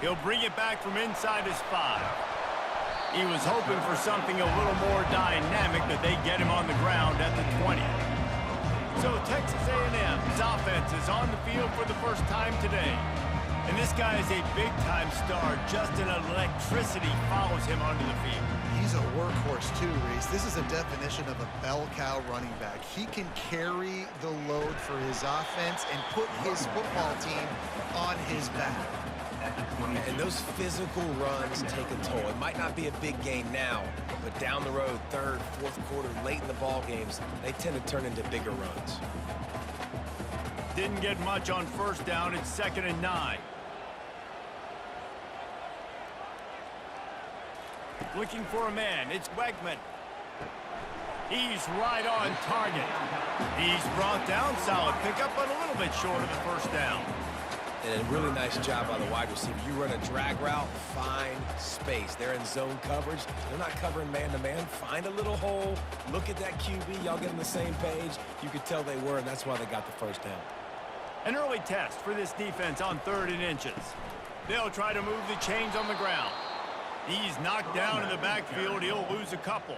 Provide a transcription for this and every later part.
He'll bring it back from inside his 5. He was hoping for something a little more dynamic, but they get him on the ground at the 20. So Texas A&M's offense is on the field for the first time today. And this guy is a big-time star. Just an electricity follows him onto the field. He's a workhorse too, Reese. This is a definition of a bell cow running back. He can carry the load for his offense and put his football team on his back. And those physical runs take a toll. It might not be a big game now, but down the road, third, fourth quarter, late in the ball games, they tend to turn into bigger runs. Didn't get much on first down. It's 2nd and 9. Looking for a man. It's Wegman. He's right on target. He's brought down. Solid pickup, but a little bit short of the first down. And a really nice job by the wide receiver. You run a drag route, find space. They're in zone coverage. They're not covering man-to-man. Find a little hole. Look at that QB. Y'all get on the same page. You could tell they were, and that's why they got the first down. An early test for this defense on 3rd and inches. They'll try to move the chains on the ground. He's knocked down in the backfield. He'll lose a couple.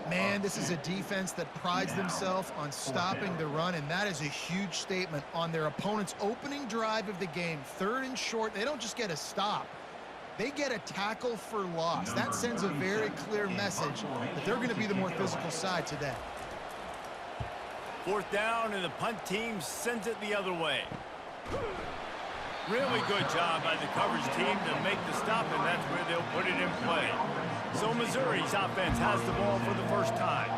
Man, this is a defense that prides themselves on stopping the run, and that is a huge statement on their opponent's opening drive of the game. 3rd and short, they don't just get a stop. They get a tackle for loss. That sends a very clear message that they're going to be the more physical side today. 4th down, and the punt team sends it the other way. Really good job by the coverage team to make the stop, and that's where they'll put it in play. So Missouri's offense has the ball for the first time.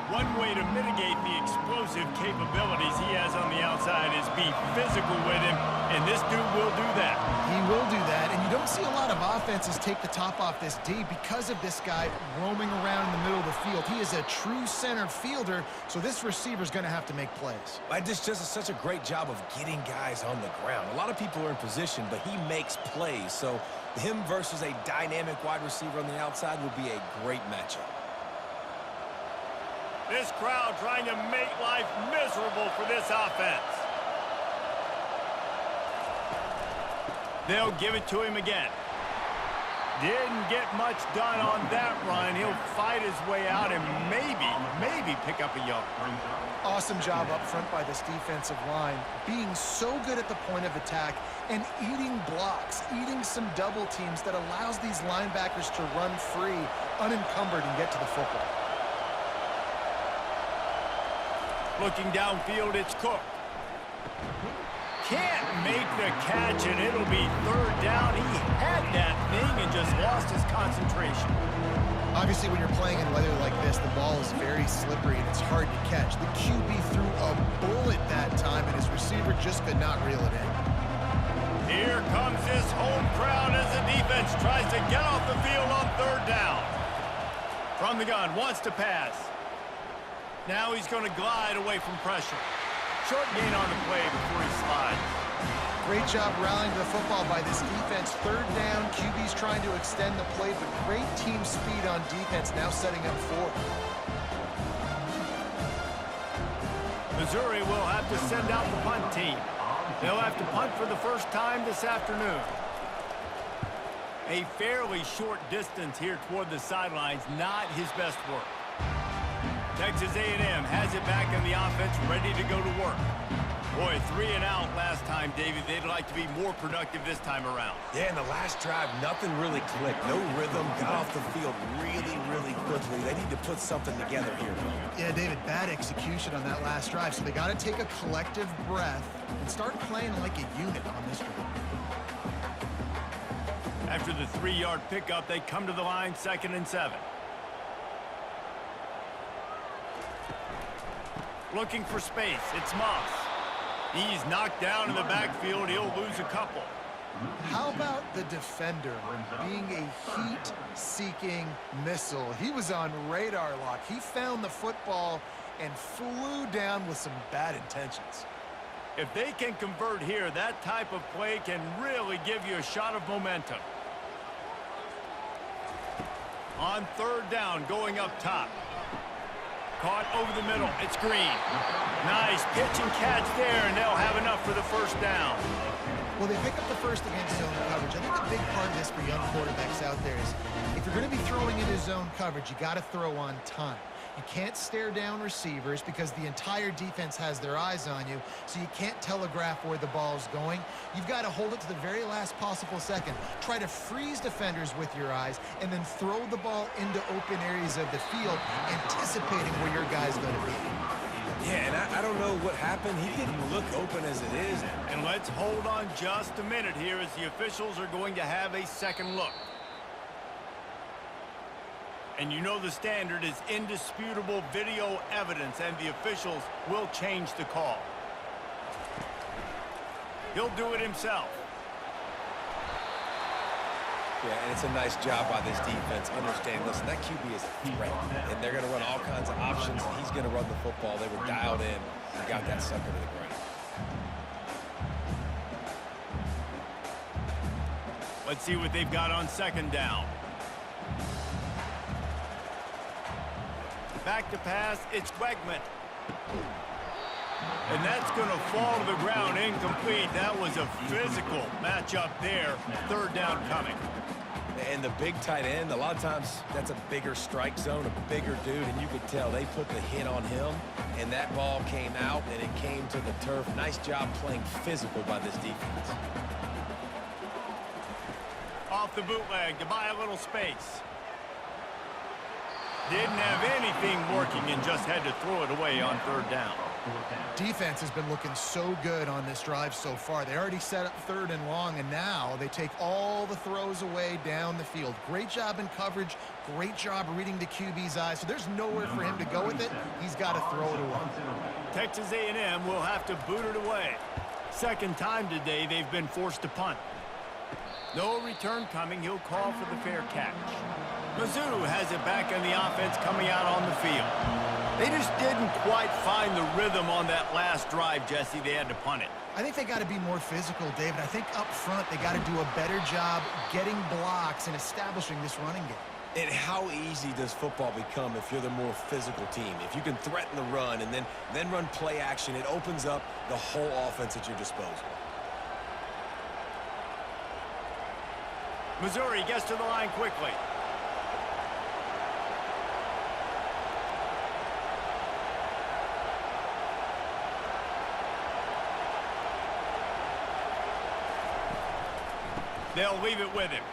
One way to mitigate the explosive capabilities he has on the outside is be physical with him, and this dude will do that. He will do that, and you don't see a lot of offenses take the top off this D because of this guy roaming around in the middle of the field. He is a true center fielder, so this receiver's going to have to make plays. This just is such a great job of getting guys on the ground. A lot of people are in position, but he makes plays, so him versus a dynamic wide receiver on the outside will be a great matchup. This crowd trying to make life miserable for this offense. They'll give it to him again. Didn't get much done on that run. He'll fight his way out and maybe pick up a yard. Awesome job up front by this defensive line, being so good at the point of attack and eating blocks, eating some double teams that allows these linebackers to run free, unencumbered, and get to the football. Looking downfield, it's Cook. Can't make the catch, and it'll be 3rd down. He had that thing and just lost his concentration. Obviously, when you're playing in weather like this, the ball is very slippery and it's hard to catch. The QB threw a bullet that time, and his receiver just could not reel it in. Here comes his home crowd as the defense tries to get off the field on 3rd down. From the gun, wants to pass. Now he's going to glide away from pressure. Short gain on the play before he slides. Great job rallying the football by this defense. 3rd down, QB's trying to extend the play, but great team speed on defense, now setting up 4th. Missouri will have to send out the punt team. They'll have to punt for the first time this afternoon. A fairly short distance here toward the sidelines, not his best work. Texas A&M has it back in the offense, ready to go to work. Boy, 3 and out last time, David. They'd like to be more productive this time around. Yeah, in the last drive, nothing really clicked. No rhythm, got off the field really quickly. They need to put something together here. Yeah, David, bad execution on that last drive, so they got to take a collective breath and start playing like a unit on this one. After the 3-yard pickup, they come to the line, 2nd and 7. Looking for space, it's Moss. He's knocked down in the backfield. He'll lose a couple. How about the defender being a heat-seeking missile? He was on radar lock. He found the football and flew down with some bad intentions. If they can convert here, that type of play can really give you a shot of momentum. On 3rd down, going up top. Caught over the middle. It's Green. Nice pitch and catch there, and they'll have enough for the first down. Well, they pick up the first against zone coverage. I think a big part of this for young quarterbacks out there is if you're going to be throwing into zone coverage, you got to throw on time. You can't stare down receivers because the entire defense has their eyes on you, so you can't telegraph where the ball's going. You've got to hold it to the very last possible second. Try to freeze defenders with your eyes and then throw the ball into open areas of the field, anticipating where your guy's going to be. Yeah, and I don't know what happened. He didn't look open as it is. And let's hold on just a minute here as the officials are going to have a second look. And you know the standard is indisputable video evidence, and the officials will change the call. He'll do it himself. Yeah, and it's a nice job by this defense understanding, listen, that QB is a threat, and they're going to run all kinds of options, and he's going to run the football. They were dialed in and got that sucker to the ground. Let's see what they've got on second down. Back to pass, it's Wegman. And that's going to fall to the ground incomplete. That was a physical matchup there. Third down coming. And the big tight end, a lot of times that's a bigger strike zone, a bigger dude, and you could tell they put the hit on him, and that ball came out, and it came to the turf. Nice job playing physical by this defense. Off the bootleg to buy a little space. Didn't have anything working and just had to throw it away on third down. Defense has been looking so good on this drive so far. They already set up third and long, and now they take all the throws away down the field. Great job in coverage. Great job reading the QB's eyes. So there's nowhere for him to go with it. He's got to throw it away. Texas A&M will have to boot it away. Second time today they've been forced to punt. No return coming. He'll call for the fair catch. Mizzou has it back in the offense coming out on the field. They just didn't quite find the rhythm on that last drive, Jesse. They had to punt it. I think they got to be more physical, David. I think up front they got to do a better job getting blocks and establishing this running game. And how easy does football become if you're the more physical team? If you can threaten the run and then run play action, it opens up the whole offense at your disposal. Missouri gets to the line quickly. They'll leave it with him.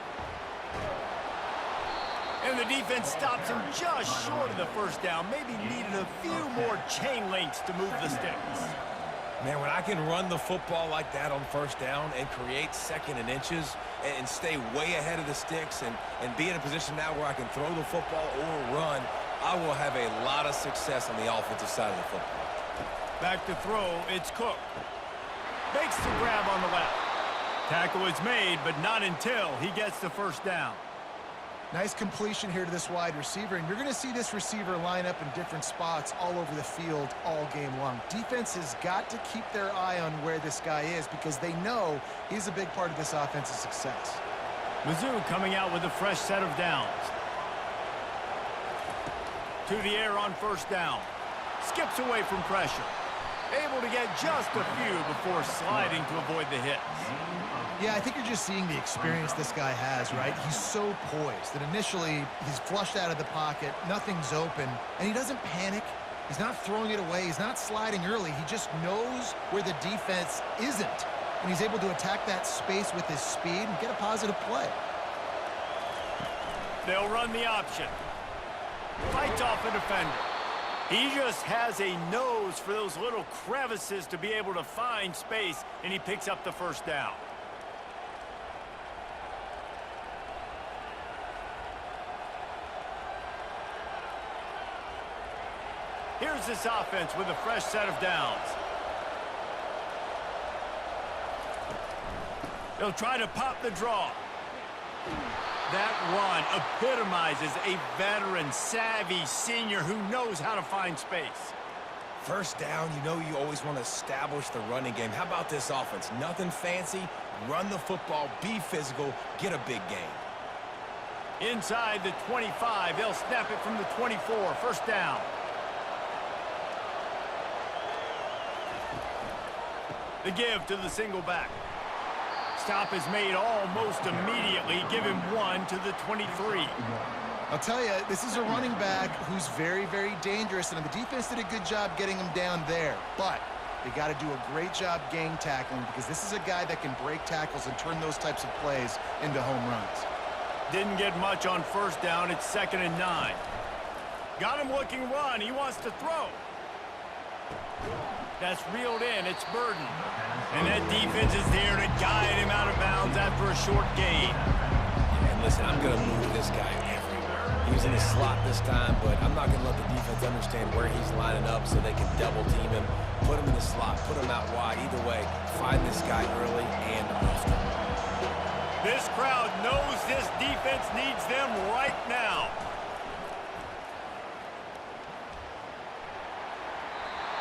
And the defense stops him just short of the first down. Maybe needed a few more chain links to move the sticks. Man, when I can run the football like that on first down and create second and inches and stay way ahead of the sticks and be in a position now where I can throw the football or run, I will have a lot of success on the offensive side of the football. Back to throw, it's Cook. Makes the grab on the left. Tackle is made, but not until he gets the first down. Nice completion here to this wide receiver, and you're going to see this receiver line up in different spots all over the field all game long. Defense has got to keep their eye on where this guy is because they know he's a big part of this offense's success. Mizzou coming out with a fresh set of downs. To the air on first down. Skips away from pressure. Able to get just a few before sliding to avoid the hits. Yeah, I think you're just seeing the experience this guy has, right? He's so poised that initially he's flushed out of the pocket, nothing's open, and he doesn't panic. He's not throwing it away. He's not sliding early. He just knows where the defense isn't, and he's able to attack that space with his speed and get a positive play. They'll run the option. Fights off the defender. He just has a nose for those little crevices to be able to find space, and he picks up the first down. Here's this offense with a fresh set of downs. They'll try to pop the draw. That run epitomizes a veteran, savvy senior who knows how to find space. First down, you know you always want to establish the running game. How about this offense? Nothing fancy. Run the football, be physical, get a big gain. Inside the 25, they'll snap it from the 24. First down. The give to the single back. stop is made almost immediately. Give him 1 to the 23. I'll tell you, this is a running back who's very, very dangerous, and the defense did a good job getting him down there. But they got to do a great job gang tackling, because this is a guy that can break tackles and turn those types of plays into home runs. Didn't get much on first down. It's 2nd and 9. Got him looking run. He wants to throw. That's reeled in. It's Burden. And that defense is there to guide him out of bounds after a short gain. And listen, I'm going to move this guy everywhere. He was in the slot this time, but I'm not going to let the defense understand where he's lining up so they can double team him, put him in the slot, put him out wide. Either way, find this guy early and often. This crowd knows this defense needs them right now.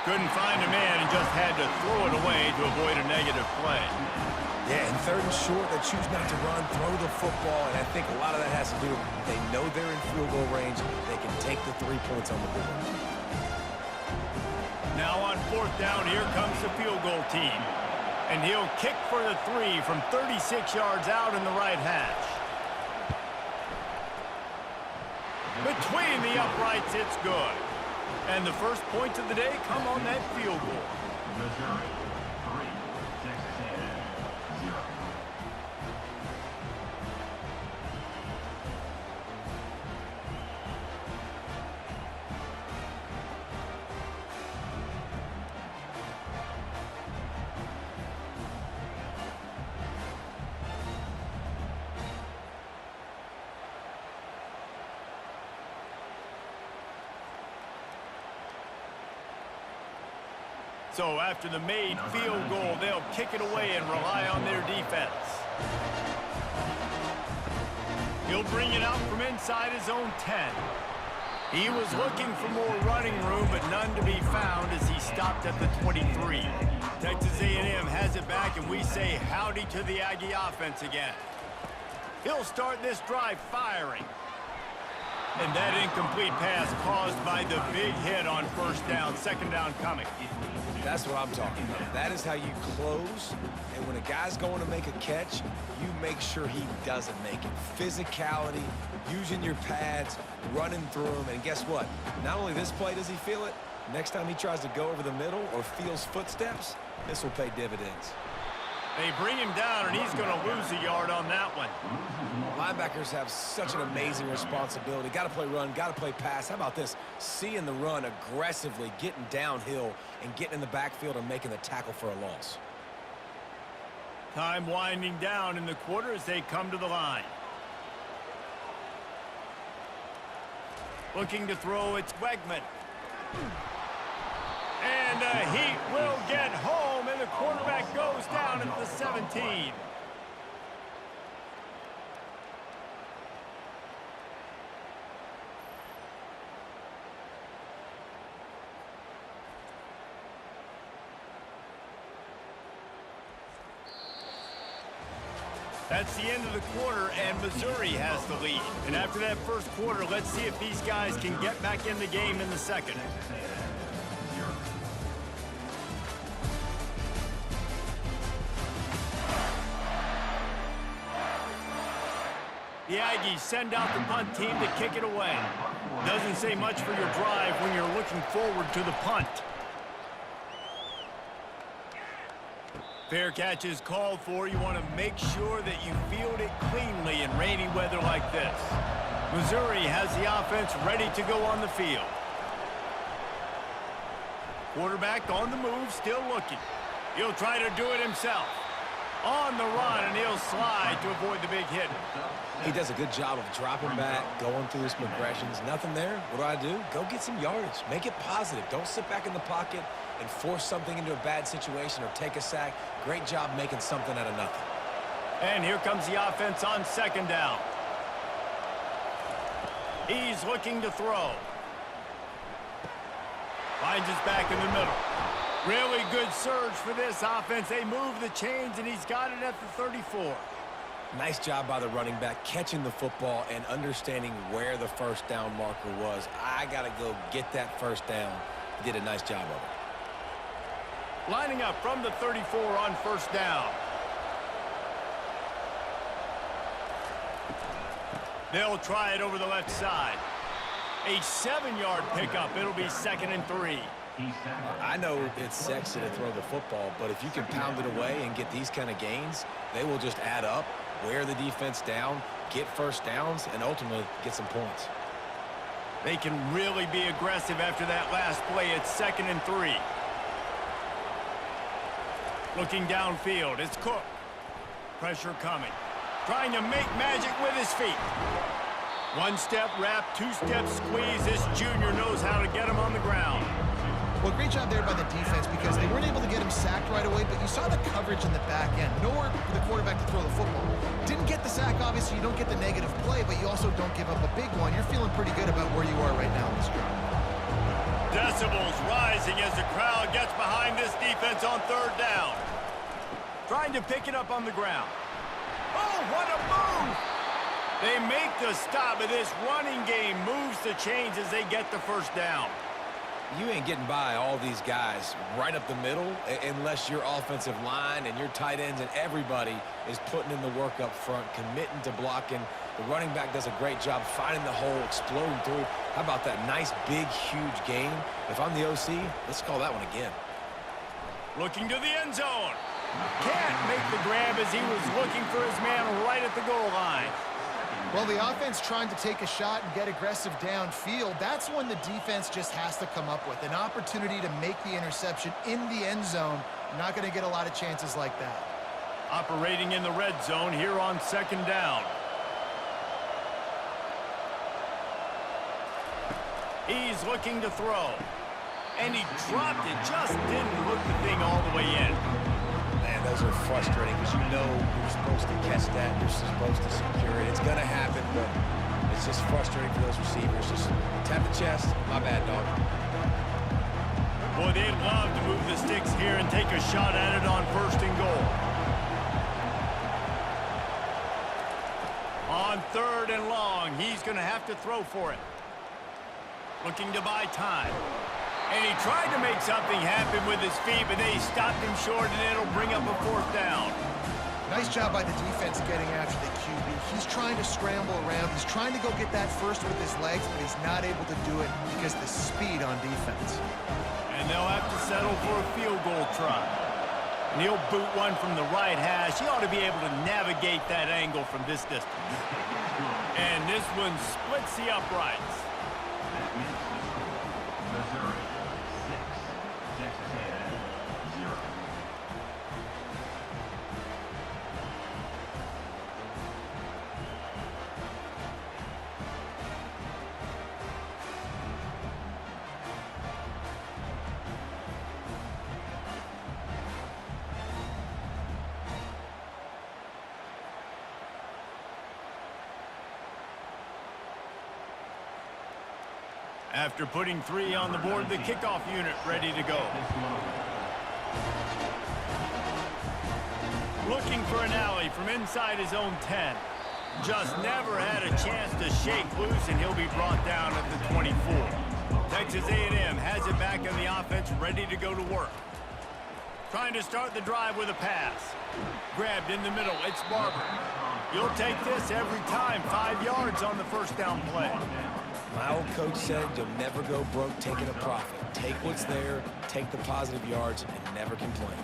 Couldn't find a man and just had to throw it away to avoid a negative play. Yeah, and 3rd and short, they choose not to run, throw the football, and I think a lot of that has to do with they know they're in field goal range. They can take the 3 points on the board. Now on 4th down, here comes the field goal team. And he'll kick for the 3 from 36 yards out in the right hash. Between the uprights, it's good. And the first points of the day come on that field goal. Missouri, 3, Texas 0. So after the made field goal, they'll kick it away and rely on their defense. He'll bring it out from inside his own 10. He was looking for more running room, but none to be found as he stopped at the 23. Texas A&M has it back, and we say howdy to the Aggie offense again. He'll start this drive firing. And that incomplete pass caused by the big hit on first down, 2nd down coming. That's what I'm talking about. That is how you close. And when a guy's going to make a catch, you make sure he doesn't make it. Physicality, using your pads, running through them. And guess what? Not only this play does he feel it, next time he tries to go over the middle or feels footsteps, this will pay dividends. They bring him down, and he's going to lose a yard on that one. Linebackers have such an amazing responsibility. Got to play run, got to play pass. How about this? Seeing the run aggressively, getting downhill, and getting in the backfield and making the tackle for a loss. Time winding down in the quarter as they come to the line. Looking to throw, it's Wegman. And he will get home, and the quarterback goes down at the 17. That's the end of the quarter, and Missouri has the lead. And after that first quarter, let's see if these guys can get back in the game in the second. The Aggies send out the punt team to kick it away. Doesn't say much for your drive when you're looking forward to the punt. Fair catch is called for. You want to make sure that you field it cleanly in rainy weather like this. Missouri has the offense ready to go on the field. Quarterback on the move, still looking. He'll try to do it himself. On the run, and he'll slide to avoid the big hit. He does a good job of dropping back, going through his progressions. Nothing there. What do? Go get some yardage. Make it positive. Don't sit back in the pocket and force something into a bad situation or take a sack. Great job making something out of nothing. And here comes the offense on 2nd down. He's looking to throw. Finds his back in the middle. Really good surge for this offense. They move the chains, and he's got it at the 34. Nice job by the running back, catching the football and understanding where the first down marker was. I got to go get that first down. He did a nice job of it. Lining up from the 34 on first down. They'll try it over the left side. A 7-yard pickup. It'll be 2nd and 3. I know it's sexy to throw the football, but if you can pound it away and get these kind of gains, they will just add up, wear the defense down, get first downs, and ultimately get some points. They can really be aggressive after that last play. It's 2nd and 3. Looking downfield, it's Cook. Pressure coming. Trying to make magic with his feet. One-step wrap, two-step squeeze. This junior knows how to get him on the ground. Well, great job there by the defense because they weren't able to get him sacked right away, but you saw the coverage in the back end. Nowhere for the quarterback to throw the football. Didn't get the sack, obviously. You don't get the negative play, but you also don't give up a big one. You're feeling pretty good about where you are right now in this drive. Decibels rising as the crowd gets behind this defense on 3rd down. Trying to pick it up on the ground. Oh, what a move! They make the stop, but this running game moves the chains as they get the first down. You ain't getting by all these guys right up the middle unless your offensive line and your tight ends and everybody is putting in the work up front, committing to blocking. The running back does a great job finding the hole, exploding through. How about that nice, big, huge gain? If I'm the OC, let's call that one again. Looking to the end zone. Can't make the grab as he was looking for his man right at the goal line. Well, the offense trying to take a shot and get aggressive downfield, that's when the defense just has to come up with an opportunity to make the interception in the end zone. Not going to get a lot of chances like that. Operating in the red zone here on 2nd down. He's looking to throw. And he dropped it, just didn't hook the thing all the way in. Man, those are frustrating because you know you're supposed to catch that, you're supposed to secure it. It's going to happen, but it's just frustrating for those receivers. Just tap the chest. My bad, dog. Boy, they'd love to move the sticks here and take a shot at it on 1st and goal. On 3rd and long, he's going to have to throw for it. Looking to buy time. And he tried to make something happen with his feet, but they stopped him short, and it'll bring up a 4th down. Nice job by the defense getting after the QB. He's trying to scramble around. He's trying to go get that first with his legs, but he's not able to do it because of the speed on defense. And they'll have to settle for a field goal try. And he'll boot one from the right hash. He ought to be able to navigate that angle from this distance. And this one splits the uprights. Missouri 6, Texas A&M 0. After putting 3 on the board, the kickoff unit ready to go. Looking for an alley from inside his own 10. Just never had a chance to shake loose, and he'll be brought down at the 24. Texas A&M has it back on the offense, ready to go to work. Trying to start the drive with a pass. Grabbed in the middle, it's Barber. You'll take this every time, 5 yards on the 1st down play. My old coach said you'll never go broke taking a profit. Take what's there, take the positive yards, and never complain.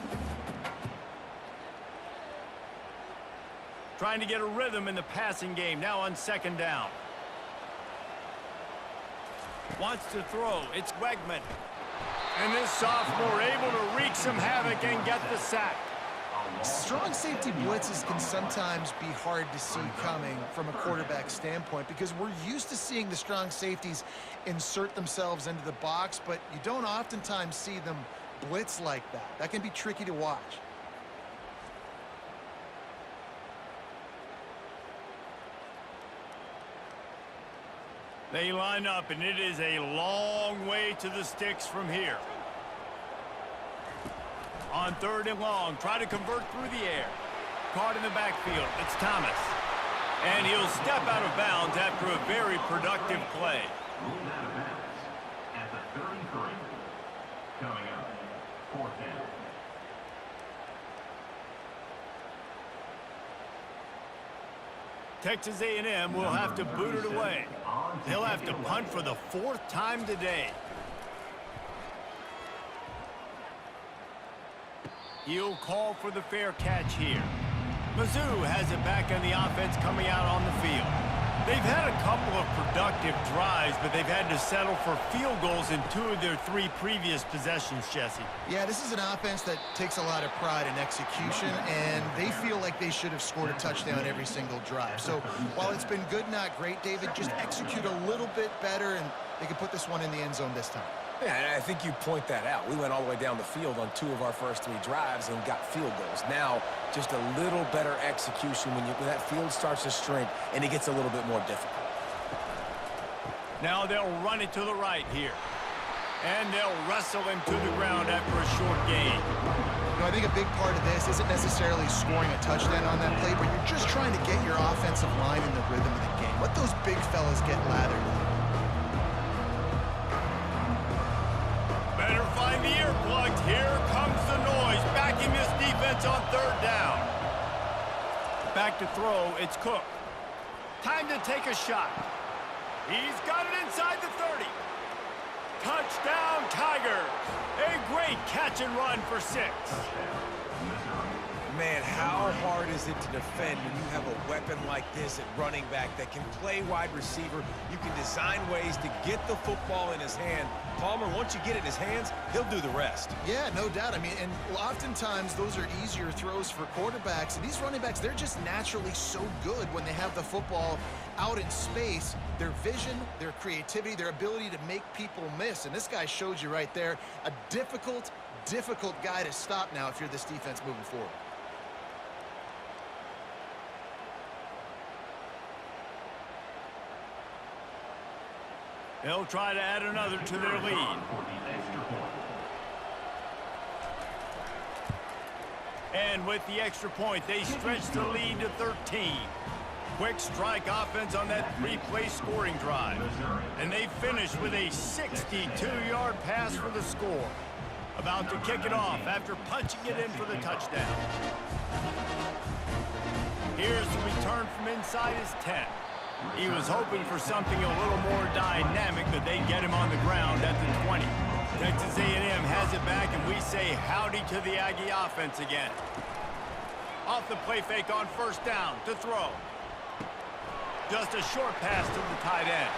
Trying to get a rhythm in the passing game, now on 2nd down. Wants to throw, it's Wegman. And this sophomore able to wreak some havoc and get the sack. Strong safety blitzes can sometimes be hard to see coming from a quarterback standpoint because we're used to seeing the strong safeties insert themselves into the box, but you don't oftentimes see them blitz like that. That can be tricky to watch. They line up, and it is a long way to the sticks from here. On 3rd and long, try to convert through the air. Caught in the backfield, it's Thomas. And he'll step out of bounds after a very productive play. Ruled out of bounds at the 33. Coming up, 4th down. Texas A&M will have to boot it away. They'll have to punt for the 4th time today. He'll call for the fair catch here. Mizzou has it back on the offense coming out on the field. They've had a couple of productive drives, but they've had to settle for field goals in 2 of their 3 previous possessions, Jesse. Yeah, this is an offense that takes a lot of pride in execution, and they feel like they should have scored a touchdown every single drive. So while it's been good, not great, David, just execute a little bit better, and they can put this one in the end zone this time. Yeah, and I think you point that out. We went all the way down the field on 2 of our first 3 drives and got field goals. Now, just a little better execution when that field starts to shrink and it gets a little bit more difficult. Now they'll run it to the right here. And they'll wrestle him to the ground after a short gain. You know, I think a big part of this isn't necessarily scoring a touchdown on that play, but you're just trying to get your offensive line in the rhythm of the game. Let those big fellas get lathered up. Better find the earplugs. Here comes the noise, backing this defense on 3rd down. Back to throw, it's Cook. Time to take a shot. He's got it inside the 30. Touchdown, Tigers. A great catch and run for 6. Man, how hard is it to defend when you have a weapon like this at running back that can play wide receiver? You can design ways to get the football in his hand. Palmer, once you get it in his hands, he'll do the rest. Yeah, no doubt. I mean, and oftentimes those are easier throws for quarterbacks. And these running backs, they're just naturally so good when they have the football out in space. Their vision, their creativity, their ability to make people miss. And this guy showed you right there, a difficult guy to stop now if you're this defense moving forward. They'll try to add another to their lead. And with the extra point, they stretch the lead to 13. Quick strike offense on that 3-play scoring drive. And they finish with a 62-yard pass for the score. About to kick it off after punching it in for the touchdown. Here's the return from inside his 10. He was hoping for something a little more dynamic, but they get him on the ground at the 20. Texas A&M has it back, and we say howdy to the Aggie offense again. Off the play fake on 1st down to throw. Just a short pass to the tight end.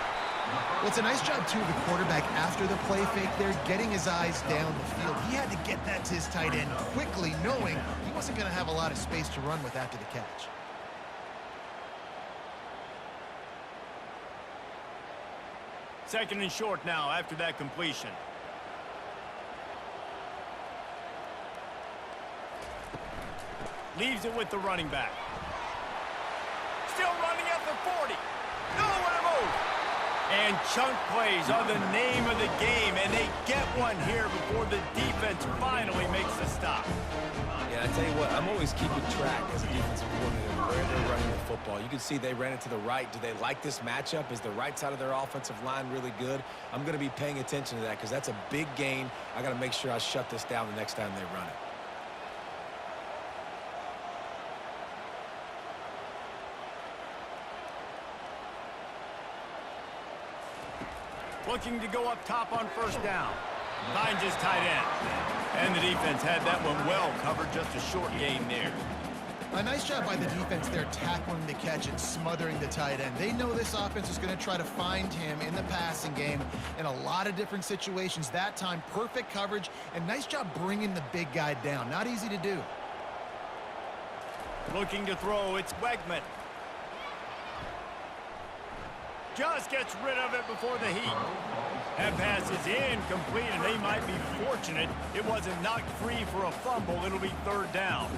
Well, it's a nice job, too, of the quarterback after the play fake there, getting his eyes down the field. He had to get that to his tight end quickly, knowing he wasn't going to have a lot of space to run with after the catch. Second and short now after that completion. Leaves it with the running back. Still running at the 40. Nowhere to move. And chunk plays are the name of the game, and they get one here before the defense finally makes the stop. Yeah, I tell you what, I'm always keeping track as a defensive coordinator where they're running the football. You can see they ran it to the right. Do they like this matchup? Is the right side of their offensive line really good? I'm going to be paying attention to that because that's a big gain. I got to make sure I shut this down the next time they run it. Looking to go up top on 1st down. Finds his tight end. And the defense had that one well covered, just a short gain there. A nice job by the defense there, tackling the catch and smothering the tight end. They know this offense is going to try to find him in the passing game in a lot of different situations. That time, perfect coverage, and nice job bringing the big guy down. Not easy to do. Looking to throw, it's Wegman. Just gets rid of it before the heat. That pass is incomplete, and they might be fortunate it wasn't knocked free for a fumble. It'll be 3rd down.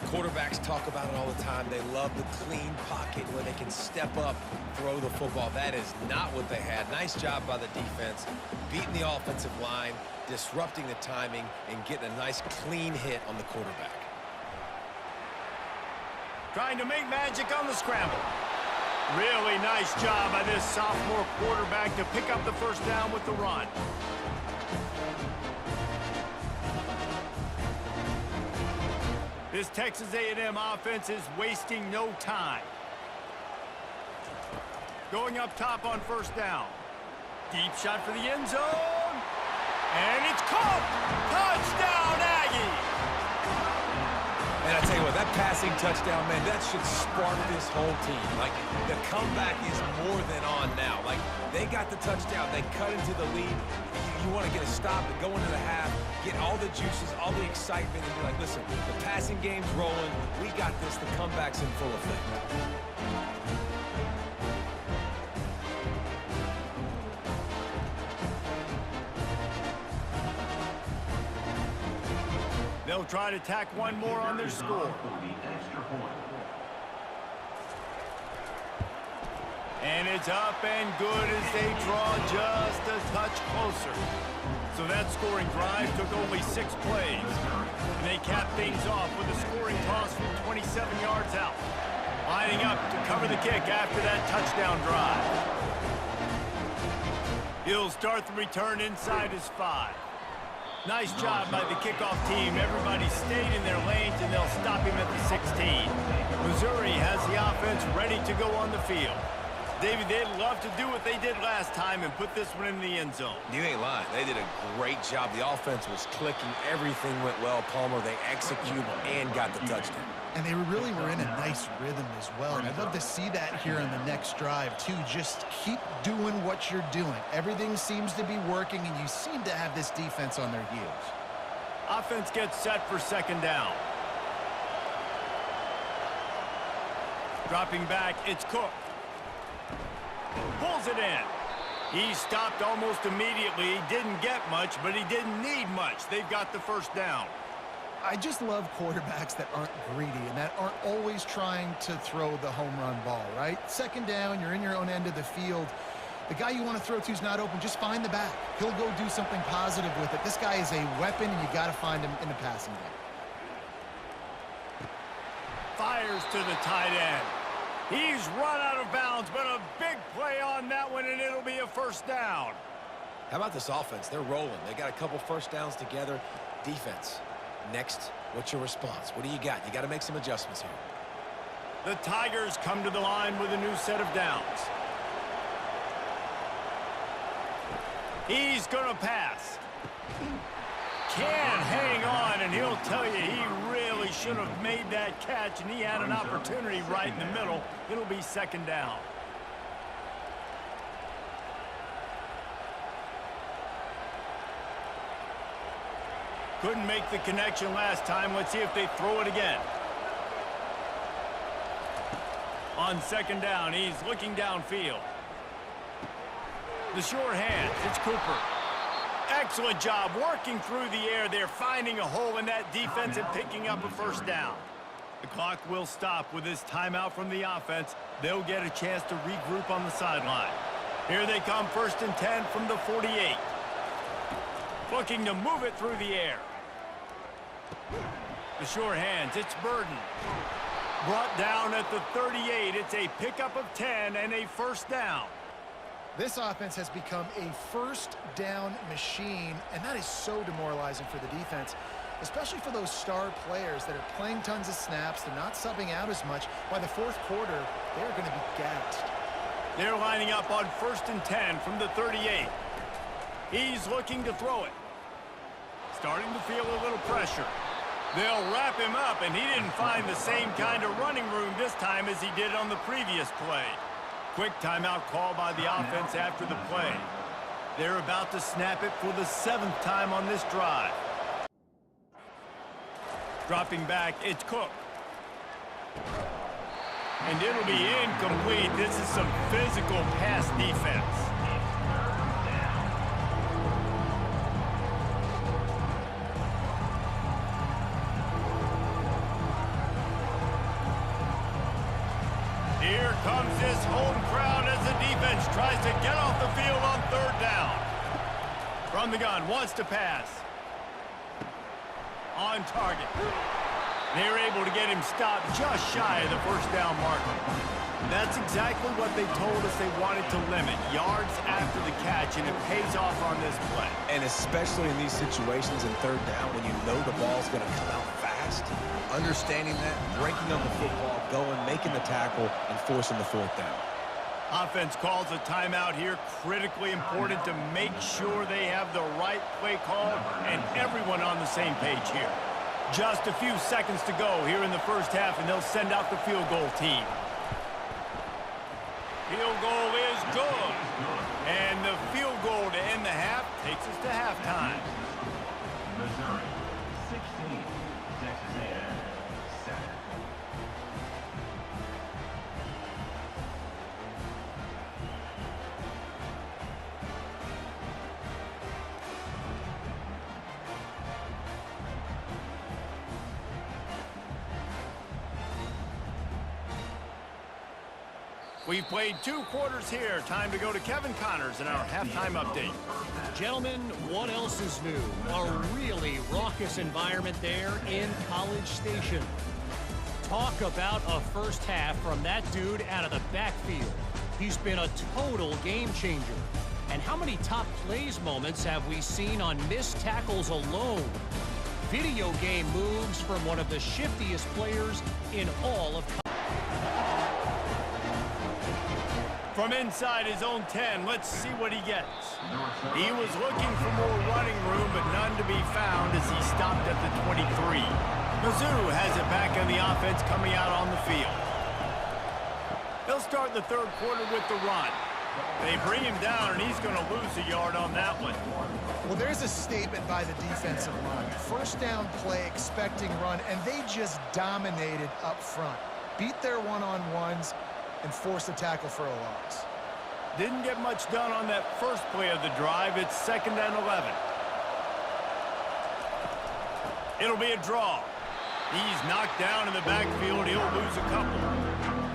Quarterbacks talk about it all the time. They love the clean pocket where they can step up, throw the football. That is not what they had. Nice job by the defense, beating the offensive line, disrupting the timing, and getting a nice clean hit on the quarterback. Trying to make magic on the scramble. Really nice job by this sophomore quarterback to pick up the 1st down with the run. This Texas A&M offense is wasting no time. Going up top on first down. Deep shot for the end zone. And it's caught. Touchdown, Aggies. And I tell you what, that passing touchdown, man, that should spark this whole team. Like, the comeback is more than on now. Like, they got the touchdown. They cut into the lead. You want to get a stop and go into the half, get all the juices, all the excitement, and be like, listen, the passing game's rolling. We got this. The comeback's in full effect. They'll try to tack one more on their score. And it's up and good as they draw just a touch closer. So that scoring drive took only 6 plays. And they capped things off with a scoring toss from 27 yards out. Lining up to cover the kick after that touchdown drive. He'll start the return inside his 5. Nice job by the kickoff team. Everybody stayed in their lanes, and they'll stop him at the 16. Missouri has the offense ready to go on the field. David, they'd love to do what they did last time and put this one in the end zone. You ain't lying. They did a great job. The offense was clicking. Everything went well, Palmer. They executed and got the touchdown. And they really were in a nice rhythm as well. And I'd love to see that here on the next drive, too. Just keep doing what you're doing. Everything seems to be working, and you seem to have this defense on their heels. Offense gets set for second down. Dropping back, it's Cook. Pulls it in. He stopped almost immediately. He didn't get much, but he didn't need much. They've got the first down. I just love quarterbacks that aren't greedy and that aren't always trying to throw the home run ball, right? Second down, you're in your own end of the field. The guy you want to throw to is not open. Just find the back. He'll go do something positive with it. This guy is a weapon, and you got to find him in the passing game. Fires to the tight end. He's run out of bounds, but a big play on that one, and it'll be a first down. How about this offense? They're rolling. They got a couple first downs together. Defense. Next, what's your response? What do you got? You got to make some adjustments here. The Tigers come to the line with a new set of downs. He's going to pass. Can hang on, and he'll tell you he really should have made that catch, and he had an opportunity right in the middle. It'll be second down. Couldn't make the connection last time. Let's see if they throw it again. On second down, he's looking downfield. The short hands, it's Cooper. Excellent job working through the air there, finding a hole in that defense and picking up a first down. The clock will stop with this timeout from the offense. They'll get a chance to regroup on the sideline. Here they come, 1st and 10 from the 48. Looking to move it through the air. The short hands, it's Burden. Brought down at the 38. It's a pickup of 10 and a first down. This offense has become a first down machine, and that is so demoralizing for the defense, especially for those star players that are playing tons of snaps. They're not subbing out as much. By the fourth quarter, they're going to be gassed. They're lining up on 1st and 10 from the 38. He's looking to throw it. Starting to feel a little pressure. They'll wrap him up, and he didn't find the same kind of running room this time as he did on the previous play. Quick timeout call by the offense after the play. They're about to snap it for the 7th time on this drive. Dropping back, it's Cook. And it'll be incomplete. This is some physical pass defense. Here comes this home crowd as the defense tries to get off the field on 3rd down. From the gun, wants to pass. On target. They're able to get him stopped just shy of the first down marker. That's exactly what they told us they wanted to limit. Yards after the catch, and it pays off on this play. And especially in these situations in 3rd down when you know the ball's going to come out fast, understanding that, breaking on the football, going, making the tackle, and forcing the 4th down. Offense calls a timeout here. Critically important to make sure they have the right play call and everyone on the same page here. Just a few seconds to go here in the first half, and they'll send out the field goal team. Field goal is good. And the field goal to end the half takes us to halftime. Missouri, 16. Texas A&M, 7. We've played 2 quarters here. Time to go to Kevin Connors in our halftime update. Gentlemen, what else is new? A really raucous environment there in College Station. Talk about a first half from that dude out of the backfield. He's been a total game changer. And how many top plays moments have we seen on missed tackles alone? Video game moves from one of the shiftiest players in all of college. From inside his own 10, let's see what he gets. He was looking for more running room, but none to be found as he stopped at the 23. Mizzou has it back in the offense coming out on the field. They'll start the third quarter with the run. They bring him down, and he's going to lose a yard on that one. Well, there's a statement by the defensive line. First down play, expecting run, and they just dominated up front. Beat their one-on-ones and force the tackle for a loss. Didn't get much done on that first play of the drive. It's 2nd and 11. It'll be a draw. He's knocked down in the backfield. He'll lose a couple.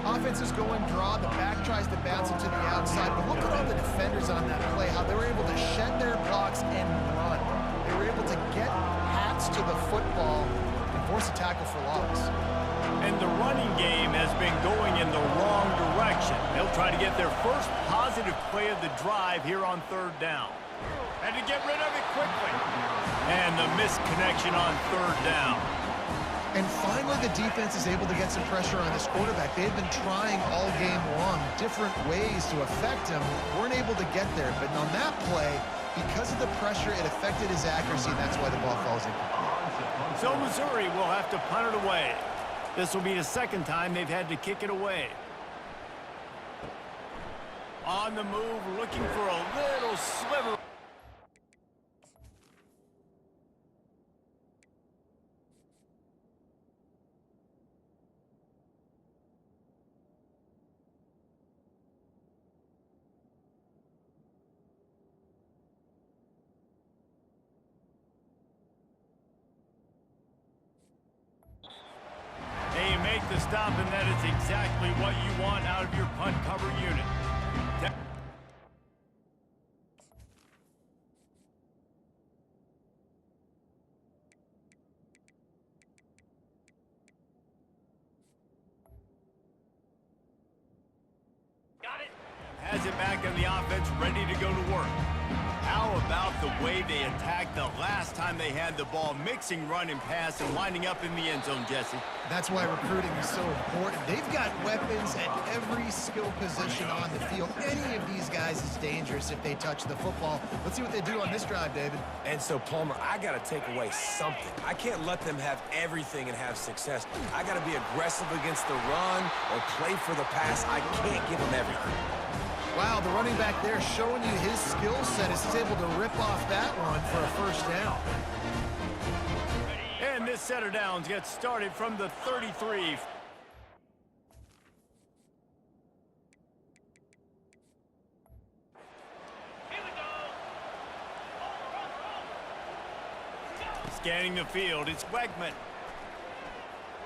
Offense is going draw. The back tries to bounce it to the outside. But look at all the defenders on that play, how they were able to shed their blocks and run. They were able to get hats to the football and force a tackle for loss. And the running game has been going in the wrong direction. They'll try to get their first positive play of the drive here on 3rd down. Had to get rid of it quickly. And the missed connection on 3rd down. And finally, the defense is able to get some pressure on this quarterback. They've been trying all game long different ways to affect him. Weren't able to get there. But on that play, because of the pressure, it affected his accuracy, and that's why the ball falls incomplete. So Missouri will have to punt it away. This will be the 2nd time they've had to kick it away. On the move, looking for a little sliver. They make the stop, and that is exactly what you want out of your punt cover unit. Got it. Has it back in the offense, ready to go to work. How about the way they attacked the last time they had the ball, mixing run and pass and winding up in the end zone, Jesse? That's why recruiting is so important. They've got weapons at every skill position on the field. Any of these guys is dangerous if they touch the football. Let's see what they do on this drive, David. And so, Palmer, I got to take away something. I can't let them have everything and have success. I got to be aggressive against the run or play for the pass. I can't give them everything. Wow, the running back there showing you his skill set is able to rip off that one for a first down. And this set of downs gets started from the 33. Scanning the field, it's Wegman.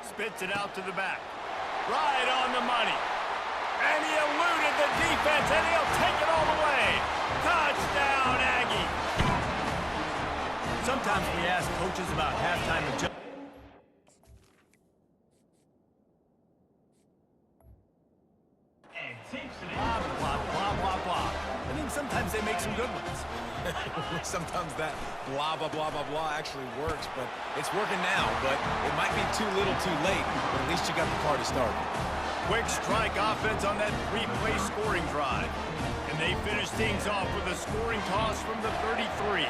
Spits it out to the back. Right on the money. And he eluded the defense, and he'll take it all the way. Touchdown, Aggie. Sometimes we ask coaches about halftime adjustments. Blah, blah, blah, blah, blah. I think sometimes they make some good ones. Sometimes that blah, blah, blah, blah, blah actually works, but it's working now. But it might be too little too late, but at least you got the party started. Quick strike offense on that three-play scoring drive. And they finish things off with a scoring toss from the 33.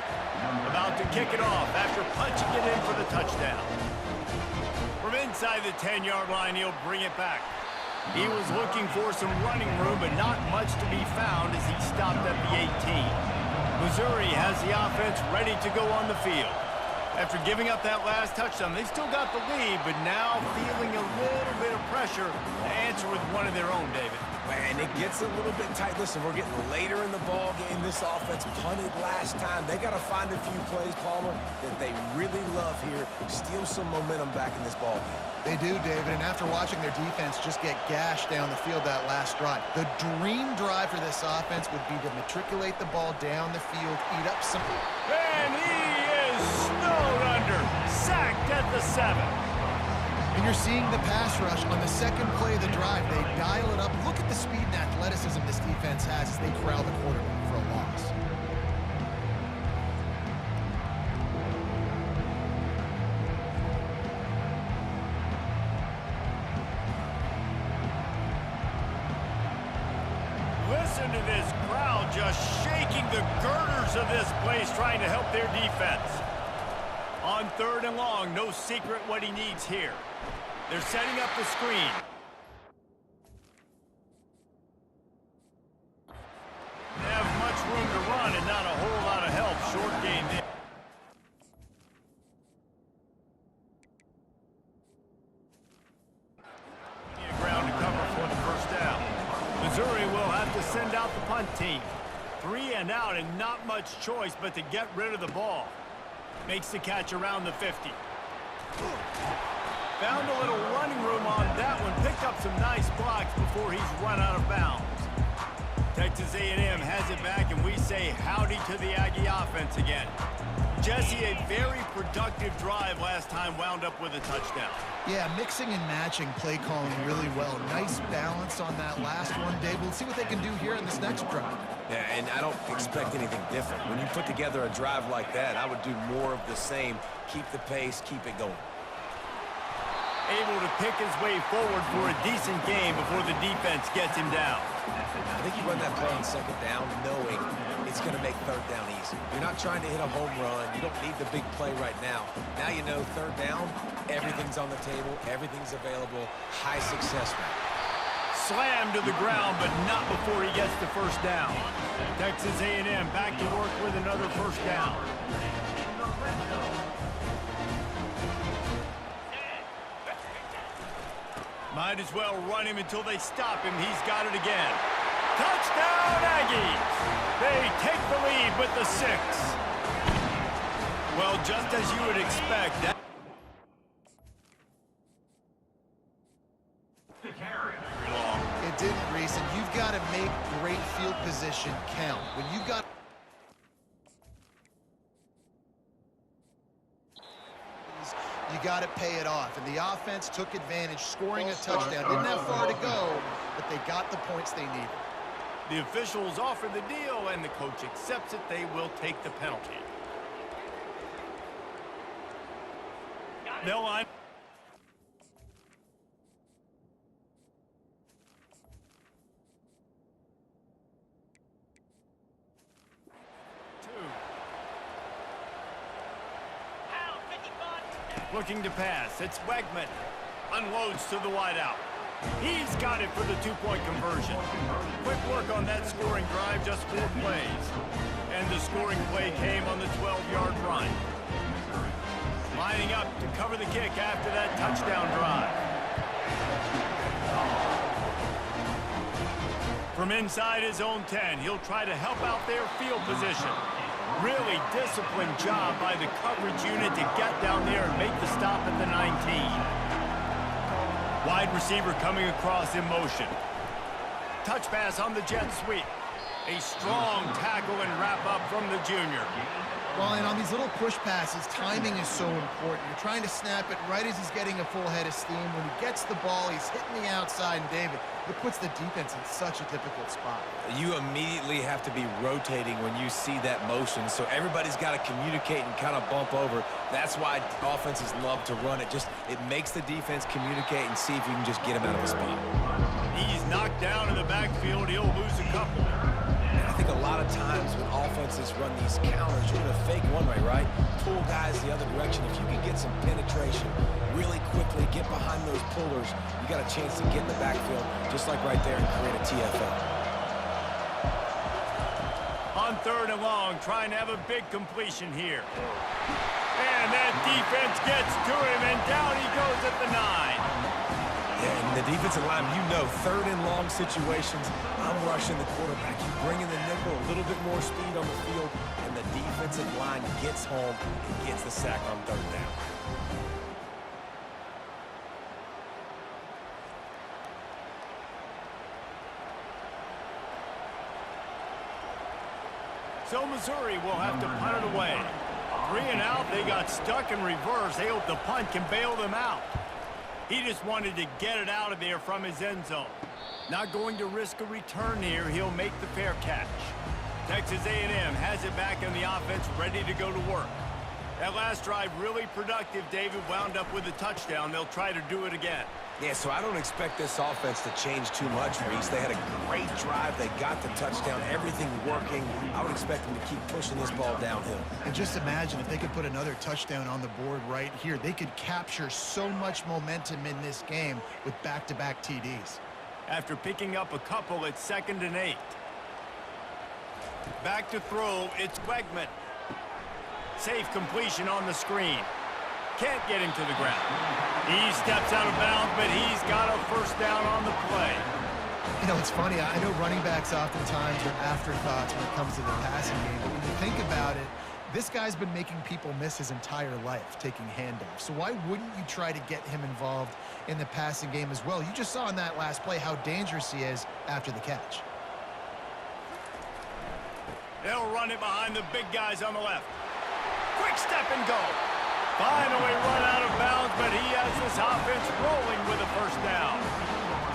About to kick it off after punching it in for the touchdown. From inside the 10-yard line, he'll bring it back. He was looking for some running room, but not much to be found as he stopped at the 18. Missouri has the offense ready to go on the field. After giving up that last touchdown, they still got the lead, but now feeling a little bit of pressure to answer with one of their own, David. And it gets a little bit tight. Listen, we're getting later in the ball game. This offense punted last time. They got to find a few plays, Palmer, that they really love here. Steal some momentum back in this ball game. They do, David, and after watching their defense just get gashed down the field that last drive, the dream drive for this offense would be to matriculate the ball down the field, eat up some... And he is snowed under, sacked at the 7. And you're seeing the pass rush on the second play of the drive. They dial it up. Look at the speed and athleticism this defense has as they corral the quarterback for a loss. Listen to this crowd just shaking the girders of this place, trying to help their defense. On 3rd and long, no secret what he needs here. They're setting up the screen. They have much room to run and not a whole lot of help. Short game there. Plenty of ground to cover for the first down. Missouri will have to send out the punt team. 3 and out and not much choice but to get rid of the ball. Makes the catch around the 50. Found a little running room on that one. Picked up some nice blocks before he's run out of bounds. Texas A&M has it back, and we say howdy to the Aggie offense again. Jesse, a very productive drive last time, wound up with a touchdown. Yeah, mixing and matching play calling really well. Nice balance on that last one, Dave. We'll see what they can do here in this next drive. Yeah, and I don't expect anything different. When you put together a drive like that, I would do more of the same. Keep the pace, keep it going. Able to pick his way forward for a decent game before the defense gets him down. I think you run that play on 2nd down knowing it's going to make 3rd down easy. You're not trying to hit a home run. You don't need the big play right now. Now you know 3rd down, everything's on the table, everything's available, high success rate. Slammed to the ground, but not before he gets the first down. Texas A&M back to work with another first down. Might as well run him until they stop him. He's got it again. Touchdown, Aggies! They take the lead with the 6. Well, just as you would expect, that... It didn't, Reese, and you've got to make great field position count. When you've got... You got to pay it off, and the offense took advantage, scoring a touchdown. Didn't have far to go, but they got the points they needed. The officials offer the deal, and the coach accepts it. They will take the penalty. They'll line. Looking to pass. It's Wegman. Unloads to the wideout. He's got it for the 2-point conversion. Quick work on that scoring drive, just 4 plays. And the scoring play came on the 12-yard run. Lining up to cover the kick after that touchdown drive. From inside his own 10, he'll try to help out their field position. Really disciplined job by the coverage unit to get down there and make the stop at the 19. Wide receiver coming across in motion. Touch pass on the jet sweep. A strong tackle and wrap up from the junior. Well, and on these little push passes, timing is so important. You're trying to snap it right as he's getting a full head of steam. When he gets the ball, he's hitting the outside, and David, it puts the defense in such a difficult spot. You immediately have to be rotating when you see that motion, so everybody's got to communicate and kind of bump over. That's why offenses love to run it. It makes the defense communicate and see if you can just get him out of the spot. He's knocked down in the backfield. He'll lose a couple. I think a lot of times when offenses run these counters, you're going to fake one way, right? Pull guys the other direction. If you can get some penetration really quickly, get behind those pullers, you got a chance to get in the backfield, just like right there, and create a TFL. On 3rd and long, trying to have a big completion here. And that defense gets to him, and down he goes at the 9. Yeah, and the defensive line, you know, 3rd and long situations, I'm rushing the quarterback. You bring in the nickel, a little bit more speed on the field, and the defensive line gets home and gets the sack on 3rd down. So Missouri will have to punt it away. 3 and out, they got stuck in reverse. They hope the punt can bail them out. He just wanted to get it out of there from his end zone. Not going to risk a return here. He'll make the fair catch. Texas A&M has it back in the offense, ready to go to work. That last drive really productive. David wound up with a touchdown. They'll try to do it again. Yeah, so I don't expect this offense to change too much, Reese. They had a great drive. They got the touchdown, everything working. I would expect them to keep pushing this ball downhill. And just imagine if they could put another touchdown on the board right here. They could capture so much momentum in this game with back-to-back TDs. After picking up a couple, it's 2nd and 8. Back to throw, it's Wegman. Safe completion on the screen. Can't get him to the ground. He steps out of bounds, but he's got a 1st down on the play. You know, it's funny. I know running backs oftentimes are afterthoughts when it comes to the passing game, but when you think about it, this guy's been making people miss his entire life taking handoffs. So why wouldn't you try to get him involved in the passing game as well? You just saw in that last play how dangerous he is after the catch. They'll run it behind the big guys on the left. Quick step and go. Finally run out of bounds, but he has this offense rolling with a 1st down.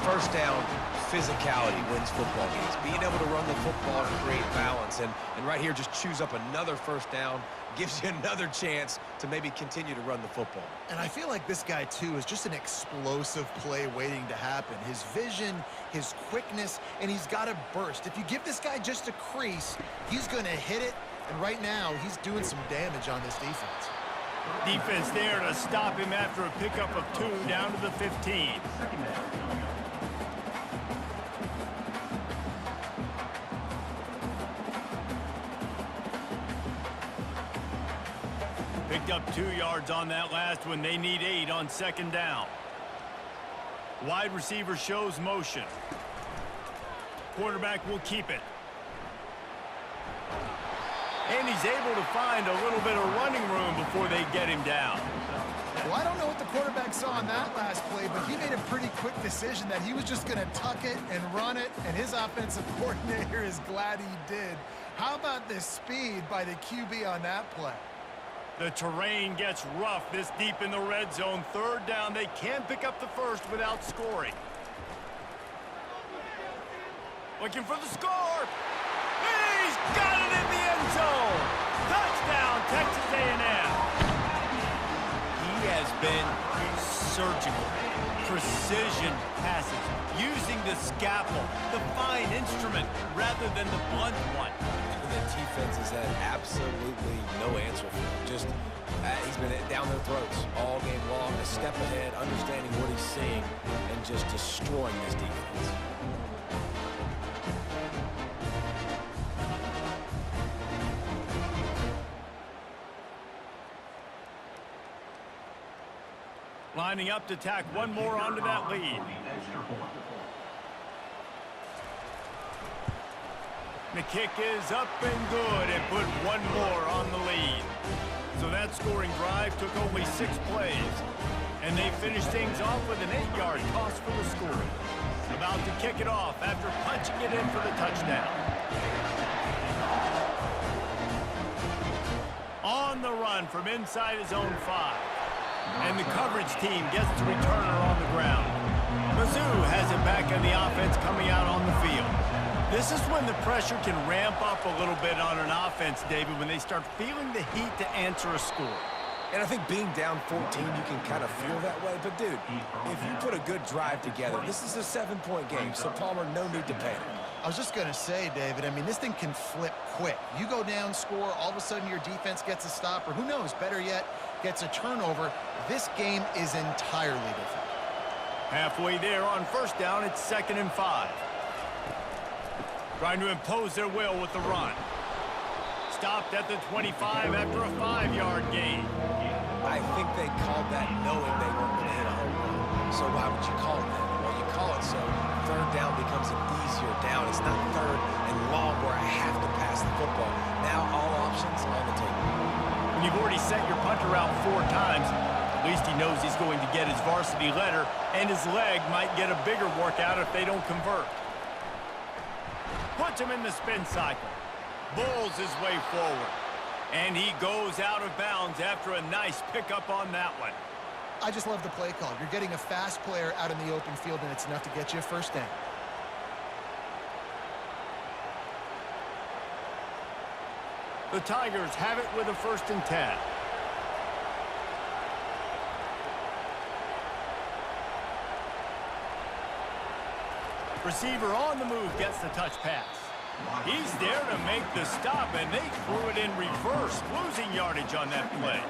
1st down, physicality wins football games. Being able to run the football and create balance. And right here, just choose up another 1st down, gives you another chance to maybe continue to run the football. And I feel like this guy, too, is just an explosive play waiting to happen. His vision, his quickness, and he's got a burst. If you give this guy just a crease, he's going to hit it. And right now, he's doing some damage on this defense. Defense there to stop him after a pickup of 2 down to the 15. Picked up 2 yards on that last one. They need 8 on 2nd down. Wide receiver shows motion. Quarterback will keep it. And he's able to find a little bit of running room before they get him down. Well, I don't know what the quarterback saw on that last play, but he made a pretty quick decision that he was just going to tuck it and run it, and his offensive coordinator is glad he did. How about the speed by the QB on that play? The terrain gets rough this deep in the red zone. 3rd down, they can't pick up the 1st without scoring. Looking for the score. He's got it in the end zone. Touchdown, Texas A&M. He has been surgical. Precision passes, using the scalpel, the fine instrument, rather than the blunt one. The defense has had absolutely no answer for him. Just, he's been down their throats all game long, a step ahead, understanding what he's seeing, and just destroying this defense. Lining up to tack one more onto that lead. The kick is up and good and put one more on the lead. So that scoring drive took only 6 plays. And they finished things off with an 8-yard toss for the score. About to kick it off after punching it in for the touchdown. On the run from inside his own 5. And the coverage team gets the returner on the ground. Mizzou has it back on the offense coming out on the field. This is when the pressure can ramp up a little bit on an offense, David, when they start feeling the heat to answer a score. And I think being down 14, you can kind of feel that way. But, dude, if you put a good drive together, this is a 7-point game, so, Palmer, no need to panic. I was just going to say, David, I mean, this thing can flip quick. You go down, score, all of a sudden your defense gets a stop, or who knows, better yet, gets a turnover. This game is entirely different. Halfway there on first down, it's 2nd and 5. Trying to impose their will with the run. Stopped at the 25 after a 5-yard gain. I think they called that knowing they weren't going to hit a home run. So why would you call it that? Well, you call it so third down becomes an easier down. It's not third and long where I have to pass the football. Now all options on the table. When you've already sent your punter out 4 times, at least he knows he's going to get his varsity letter, and his leg might get a bigger workout if they don't convert. Puts him in the spin cycle. Bulls his way forward. And he goes out of bounds after a nice pickup on that one. I just love the play call. You're getting a fast player out in the open field, and it's enough to get you a first down. The Tigers have it with a 1st and 10. Receiver on the move gets the touch pass. He's there to make the stop, and they threw it in reverse, losing yardage on that play.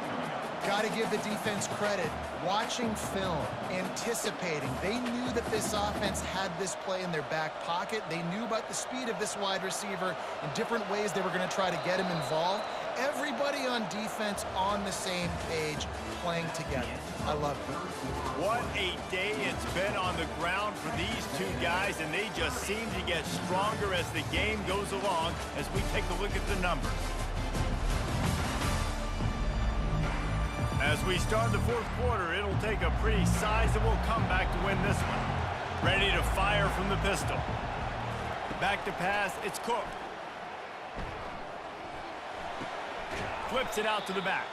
Got to give the defense credit. Watching film, anticipating. They knew that this offense had this play in their back pocket. They knew about the speed of this wide receiver in different ways they were going to try to get him involved. Everybody on defense on the same page, playing together. I love it. What a day it's been on the ground for these 2 guys, and they just seem to get stronger as the game goes along as we take a look at the numbers. As we start the 4th quarter, it'll take a pretty sizable comeback to win this one. Ready to fire from the pistol. Back to pass, it's Cook. Flips it out to the back.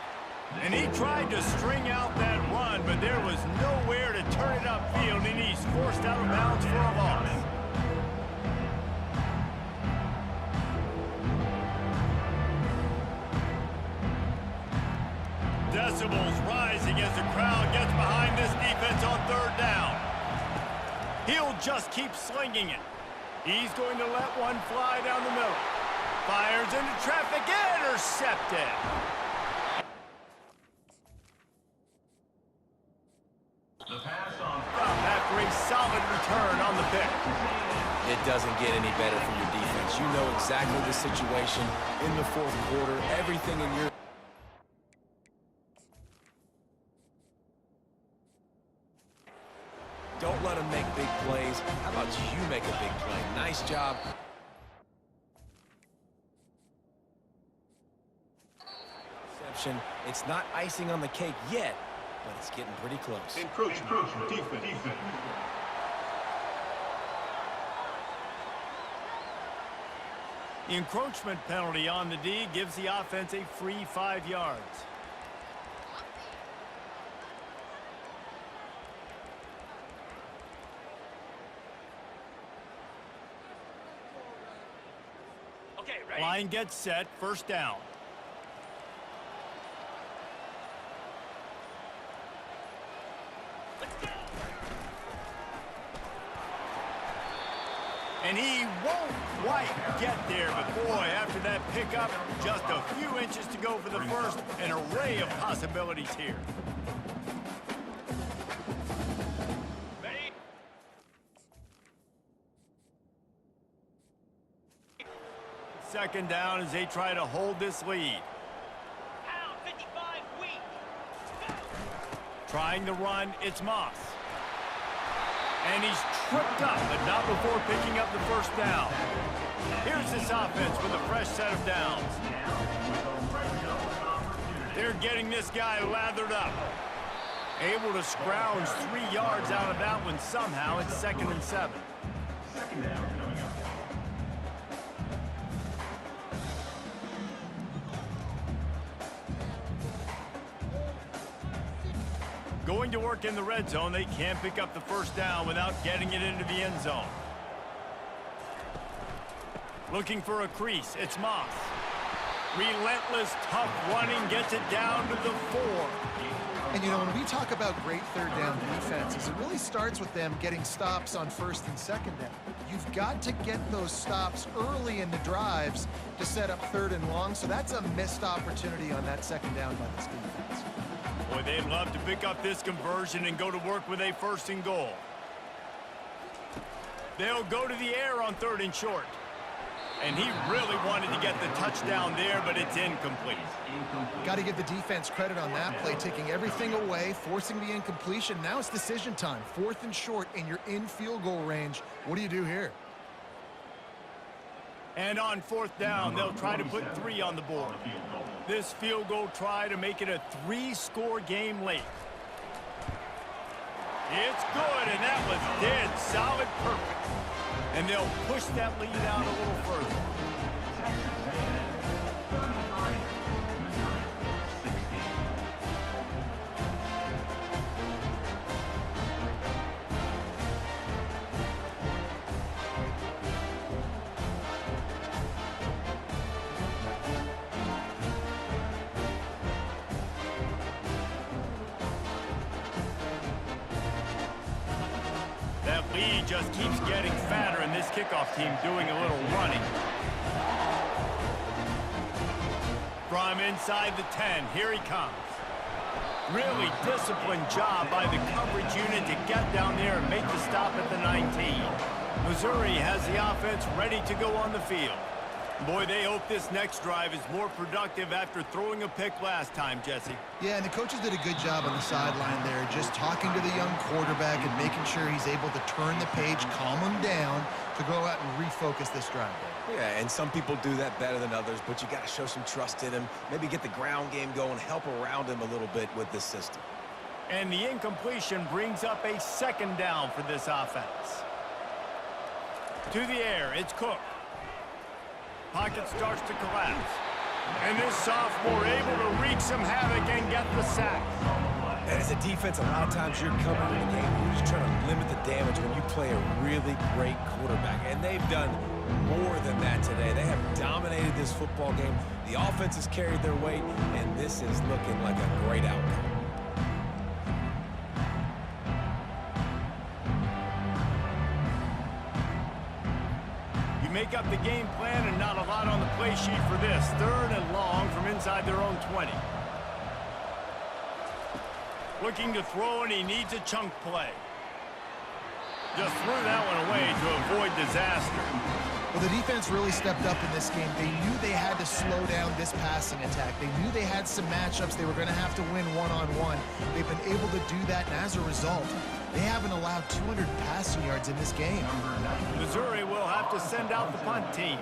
And he tried to string out that run, but there was nowhere to turn it upfield, and he's forced out of bounds for a loss. Decibels rising as the crowd gets behind this defense on 3rd down. He'll just keep slinging it. He's going to let one fly down the middle. Fires into traffic, intercepted. The pass on After a solid return on the pick. It doesn't get any better for your defense. You know exactly the situation in the 4th quarter. Everything in your... Don't let them make big plays. How about you make a big play? Nice job. It's not icing on the cake yet, but it's getting pretty close. encroachment defense. The encroachment penalty on the D gives the offense a free 5 yards. Okay, ready? Line gets set, 1st down. And he won't quite get there, but boy, after that pickup, just a few inches to go for the first. An array of possibilities here. Ready? Second down as they try to hold this lead. Pound 55 weak. Trying to run, it's Moss. And he's tripped up, but not before picking up the 1st down. Here's this offense with a fresh set of downs. They're getting this guy lathered up. Able to scrounge 3 yards out of that one somehow. It's 2nd and 7. Going to work in the red zone, they can't pick up the first down without getting it into the end zone. Looking for a crease, it's Moss. Relentless, tough running, gets it down to the 4. And, you know, when we talk about great third down defenses, it really starts with them getting stops on first and second down. You've got to get those stops early in the drives to set up third and long, so that's a missed opportunity on that second down by this defense. Boy, they'd love to pick up this conversion and go to work with a first and goal. They'll go to the air on third and short. And he really wanted to get the touchdown there, but it's incomplete. Got to give the defense credit on that play, taking everything away, forcing the incompletion. Now it's decision time. Fourth and short, and you're in field goal range. What do you do here? And on fourth down, they'll try to put 3 on the board. This field goal try to make it a 3-score game late. It's good, and that was dead solid, perfect. And they'll push that lead out a little further. That lead just keeps getting fatter, and this kickoff team doing a little running. From inside the 10, here he comes. Really disciplined job by the coverage unit to get down there and make the stop at the 19. Missouri has the offense ready to go on the field. Boy, they hope this next drive is more productive after throwing a pick last time, Jesse. Yeah, and the coaches did a good job on the sideline there, just talking to the young quarterback and making sure he's able to turn the page, calm him down to go out and refocus this drive. Yeah, and some people do that better than others, but you got to show some trust in him, maybe get the ground game going, help around him a little bit with this system. And the incompletion brings up a second down for this offense. To the air, it's Cook. Pocket starts to collapse. And this sophomore able to wreak some havoc and get the sack. And as a defense, a lot of times you're covering the game. You're just trying to limit the damage when you play a really great quarterback. And they've done more than that today. They have dominated this football game. The offense has carried their weight, and this is looking like a great outcome. Make up the game plan and not a lot on the play sheet for this. Third and long from inside their own 20. Looking to throw, and he needs a chunk play. Just threw that one away to avoid disaster. Well, the defense really stepped up in this game. They knew they had to slow down this passing attack. They knew they had some matchups they were going to have to win one-on-one. They've been able to do that, and as a result, they haven't allowed 200 passing yards in this game. Missouri will have to send out the punt team.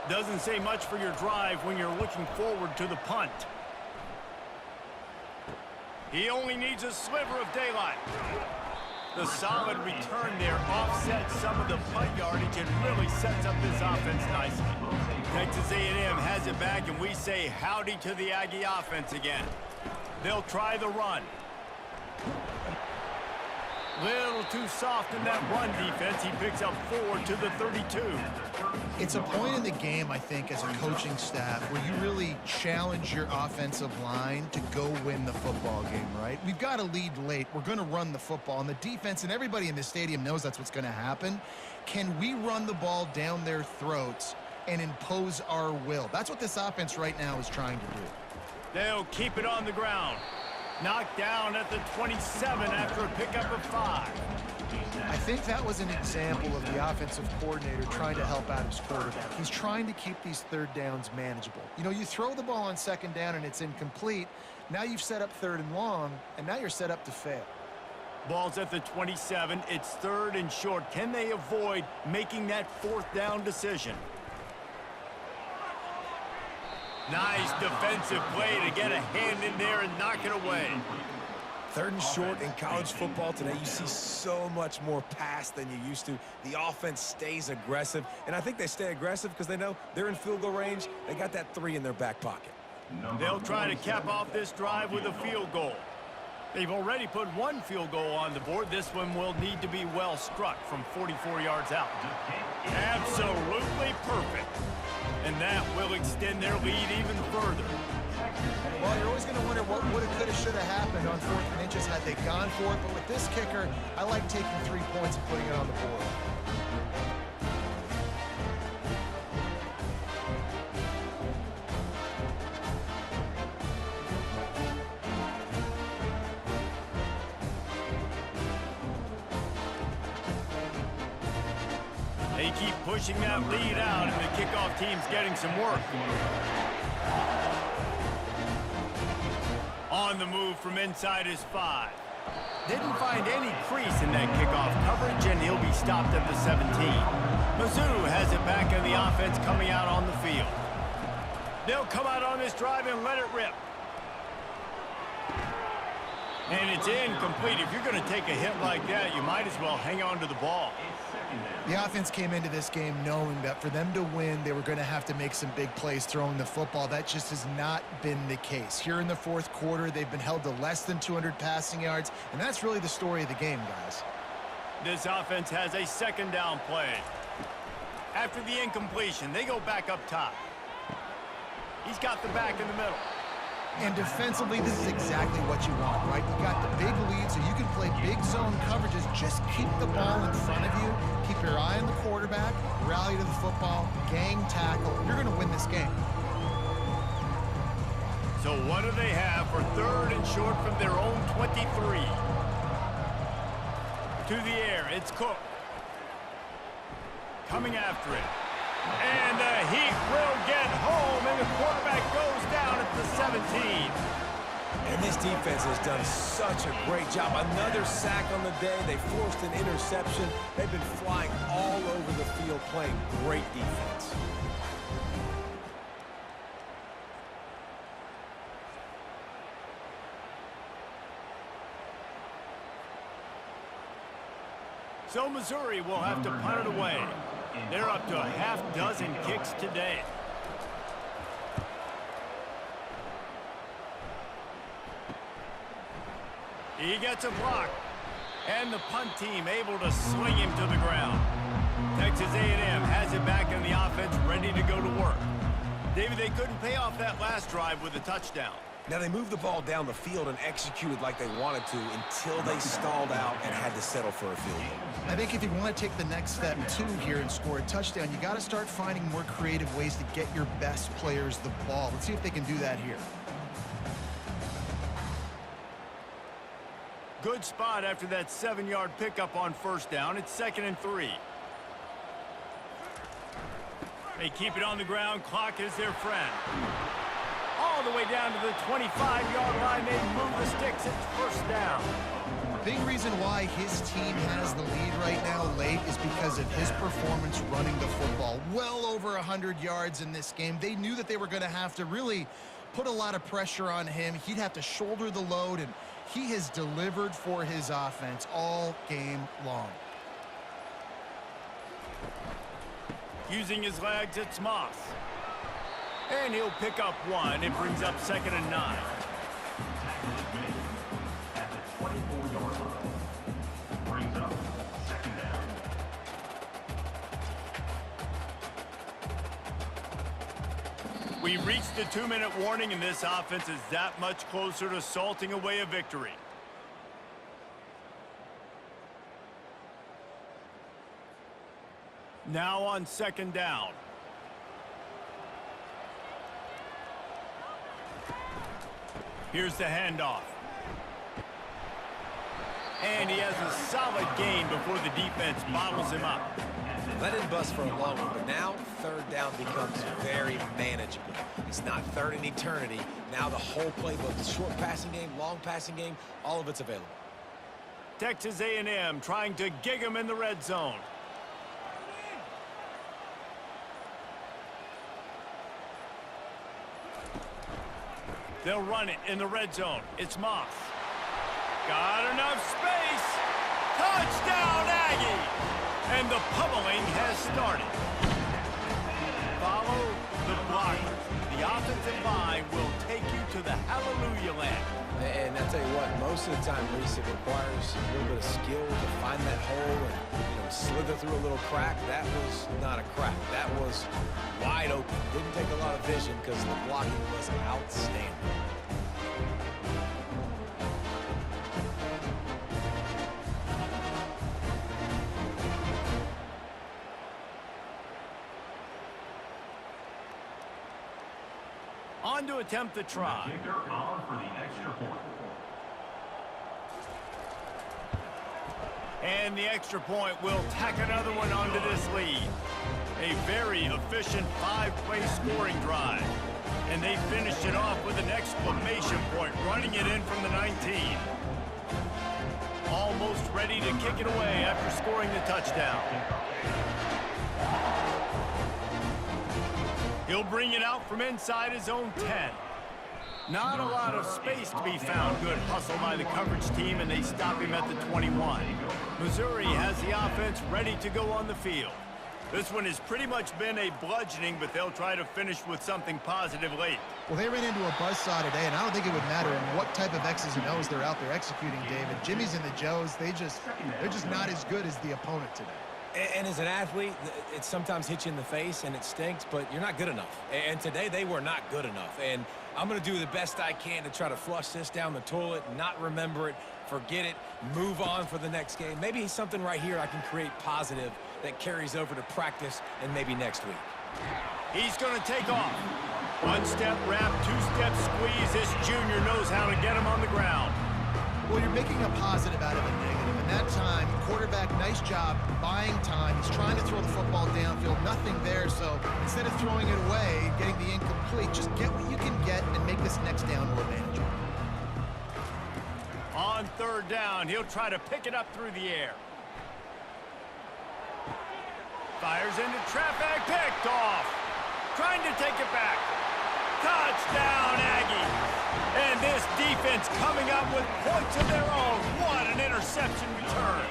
Doesn't say much for your drive when you're looking forward to the punt. He only needs a sliver of daylight. The solid return there offsets some of the punt yardage and really sets up this offense nicely. Texas A&M has it back, and we say howdy to the Aggie offense again. They'll try the run. Little too soft in that run defense. He picks up 4 to the 32. It's a point in the game, I think, as a coaching staff where you really challenge your offensive line to go win the football game, right? We've got to lead late. We're going to run the football. And the defense and everybody in the stadium knows that's what's going to happen. Can we run the ball down their throats and impose our will? That's what this offense right now is trying to do. They'll keep it on the ground. Knocked down at the 27 after a pickup of 5. I think that was an example of the offensive coordinator trying to help out his quarterback. He's trying to keep these third downs manageable. You know, you throw the ball on second down and it's incomplete. Now you've set up third and long, and now you're set up to fail. Ball's at the 27. It's third and short. Can they avoid making that fourth down decision? Nice defensive play to get a hand in there and knock it away. Third and short in college football today, you see so much more pass than you used to. The offense stays aggressive, and I think they stay aggressive because they know they're in field goal range. They got that 3 in their back pocket. They'll try to cap off this drive with a field goal. They've already put one field goal on the board. This one will need to be well struck from 44 yards out. Absolutely perfect. And that will extend their lead even further. Well, you're always going to wonder what woulda, coulda, shoulda happened on 4th and inches had they gone for it. But with this kicker, I like taking 3 points and putting it on the board. They keep pushing that lead out, and the kickoff team's getting some work. On the move from inside his 5. Didn't find any crease in that kickoff coverage, and he'll be stopped at the 17. Mizzou has it back in the offense coming out on the field. They'll come out on this drive and let it rip. And it's incomplete. If you're going to take a hit like that, you might as well hang on to the ball. The offense came into this game knowing that for them to win, they were going to have to make some big plays throwing the football. That just has not been the case. Here in the 4th quarter, they've been held to less than 200 passing yards, and that's really the story of the game, guys. This offense has a 2nd down play. After the incompletion, they go back up top. He's got the back in the middle. And defensively, this is exactly what you want, right? You got the big lead, so you can play big zone coverages. Just keep the ball in front of you. Keep your eye on the quarterback. Rally to the football. Gang tackle. You're going to win this game. So what do they have for 3rd and short from their own 23? To the air, it's Cook. Coming after it. And the Heat will get home, and the quarterback goes down at the 17. And this defense has done such a great job. Another sack on the day. They forced an interception. They've been flying all over the field, playing great defense. So Missouri will have to punt it away. They're up to a half dozen kicks today. He gets a block. And the punt team able to swing him to the ground. Texas A&M has it back in the offense, ready to go to work. David, they couldn't pay off that last drive with a touchdown. Now, they moved the ball down the field and executed like they wanted to until they stalled out and had to settle for a field goal. I think if you want to take the next step, too, here and score a touchdown, you got to start finding more creative ways to get your best players the ball. Let's see if they can do that here. Good spot after that 7-yard pickup on 1st down. It's 2nd and 3. They keep it on the ground. Clock is their friend. All the way down to the 25-yard line. They move the sticks. It's 1st down. Big reason why his team has the lead right now late is because of his performance running the football. Well over 100 yards in this game. They knew that they were going to have to really put a lot of pressure on him. He'd have to shoulder the load, and he has delivered for his offense all game long. Using his legs, it's Moss. And he'll pick up 1. It brings up 2nd and 9. At the 24-yard line. Brings up 2nd down. We reached the 2-minute warning, and this offense is that much closer to salting away a victory. Now on 2nd down. Here's the handoff. And he has a solid gain before the defense bottles him up. Let him bust for a long one, but now 3rd down becomes very manageable. It's not 3rd in eternity. Now the whole playbook, the short passing game, long passing game, all of it's available. Texas A&M trying to gig him in the red zone. They'll run it in the red zone. It's Moss. Got enough space. Touchdown, Aggies! And the pummeling has started. Follow the blockers. The offensive line will take you to the hallelujah land. And I tell you what, most of the time, Reese, it requires a little bit of skill to find that hole and, slither through a little crack. That was not a crack. That was wide open. Didn't take a lot of vision because the blocking was outstanding. On to attempt the try. Kicker on for the extra point. And the extra point will tack another one onto this lead. A very efficient 5-play scoring drive. And they finish it off with an exclamation point, running it in from the 19. Almost ready to kick it away after scoring the touchdown. He'll bring it out from inside his own 10. Not a lot of space to be found. Good hustle by the coverage team, and they stop him at the 21. Missouri has the offense ready to go on the field. This one has pretty much been a bludgeoning, but they'll try to finish with something positive late. Well, they ran into a buzzsaw today, and I don't think it would matter what type of X's and O's they're out there executing, David. Jimmy's and the Joes, they're just not as good as the opponent today. And as an athlete, it sometimes hits you in the face and it stinks, but you're not good enough. And today they were not good enough. And I'm going to do the best I can to try to flush this down the toilet, not remember it, forget it, move on for the next game. Maybe something right here I can create positive that carries over to practice and maybe next week. He's going to take off. One-step wrap, two-step squeeze. This junior knows how to get him on the ground. Well, you're making a positive out of a negative. And that time, quarterback, nice job buying time. He's trying to throw the football downfield. Nothing there, so instead of throwing it away, getting the incomplete, just get what you can get and make this next down more manageable. On third down, he'll try to pick it up through the air. Fires into traffic, picked off. Trying to take it back. Touchdown, Aggies. And this defense coming up with points of their own. What an interception return.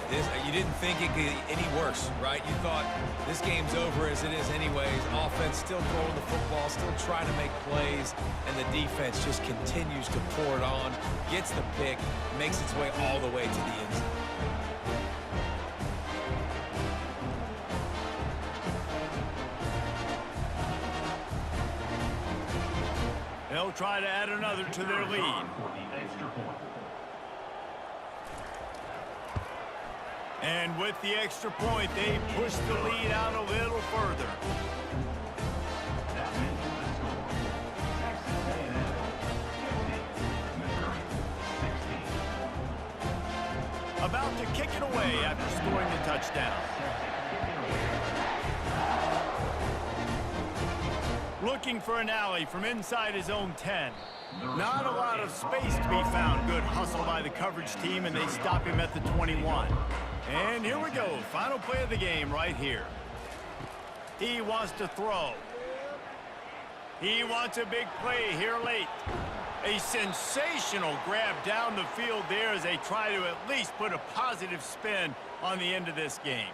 Dude, you didn't think it could get any worse, right? You thought this game's over as it is anyways. Offense still throwing the football, still trying to make plays, and the defense just continues to pour it on, gets the pick, makes its way all the way to the end zone. They'll try to add another to their lead. And with the extra point, they push the lead out a little further. About to kick it away after scoring the touchdown. Looking for an alley from inside his own 10. Not a lot of space to be found. Good hustle by the coverage team, and they stop him at the 21. And here we go. Final play of the game right here. He wants to throw. He wants a big play here late. A sensational grab down the field there as they try to at least put a positive spin on the end of this game.